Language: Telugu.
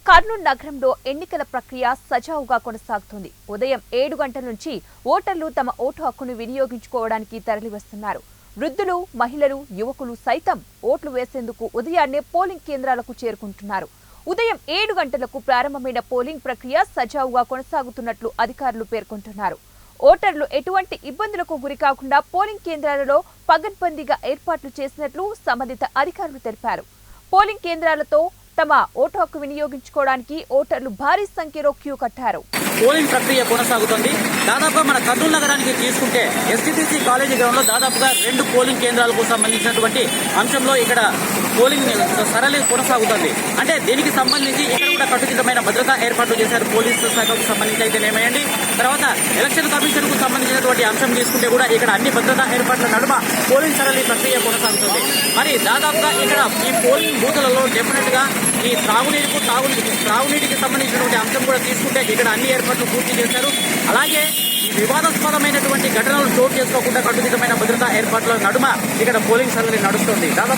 కర్నూలు నగరంలో ఎన్నికల ప్రక్రియ సజావుగా కొనసాగుతుంది. ఉదయం 7 గంటల నుంచి ఓటర్లు తమ ఓటు హక్కును వినియోగించుకోవడానికి తరలివస్తున్నారు. వృద్ధులు, మహిళలు, యువకులు సైతం ఓట్లు వేసేందుకు ఉదయాన్నే పోలింగ్ కేంద్రాలకు చేరుకుంటున్నారు. ఉదయం 7 గంటలకు ప్రారంభమైన పోలింగ్ ప్రక్రియ సజావుగా కొనసాగుతున్నట్లు అధికారులు పేర్కొంటున్నారు. ఓటర్లు ఎటువంటి ఇబ్బందులకు గురికాకుండా పోలింగ్ కేంద్రాలలో పగడ్బందీగా ఏర్పాట్లు చేసినట్లు సంబంధిత అధికారులు తెలిపారు. పోలింగ్ కేంద్రాలతో తమ ఓటు హక్కు వినియోగించుకోవడానికి ఓటర్లు భారీ సంఖ్యలో క్యూ కట్టారు. పోలింగ్ ప్రక్రియ కొనసాగుతోంది. దాదాపుగా మన కర్నూలు నగరానికి తీసుకుంటే ఎస్టీటీసీ కాలేజీ గ్రౌండ్ లో దాదాపుగా 2 పోలింగ్ కేంద్రాలకు సంబంధించినటువంటి అంశంలో ఇక్కడ పోలింగ్ సరళి కొనసాగుతోంది. అంటే దీనికి సంబంధించి ఇక్కడ కూడా కట్టుదిట్టమైన భద్రతా ఏర్పాట్లు చేశారు. పోలీసు శాఖకు సంబంధించి అయితేనేమేయండి, తర్వాత ఎలక్షన్ కమిషన్ కు సంబంధించినటువంటి అంశం తీసుకుంటే కూడా ఇక్కడ అన్ని భద్రతా ఏర్పాట్ల నడుమ పోలింగ్ సరళి ప్రక్రియ కొనసాగుతుంది. మరి దాదాపుగా ఇక్కడ ఈ పోలింగ్ బూతులలో డెఫినెట్ గా ఈ త్రాగునీటికి సంబంధించినటువంటి అంశం కూడా తీసుకుంటే ఇక్కడ అన్ని ఏర్పాట్లు పూర్తి చేశారు. అలాగే ఈ వివాదాస్పదమైనటువంటి ఘటనలు చోటు చేసుకోకుండా కట్టుదిట్టమైన భద్రతా ఏర్పాట్ల నడుమ ఇక్కడ పోలింగ్ సరళి నడుస్తుంది.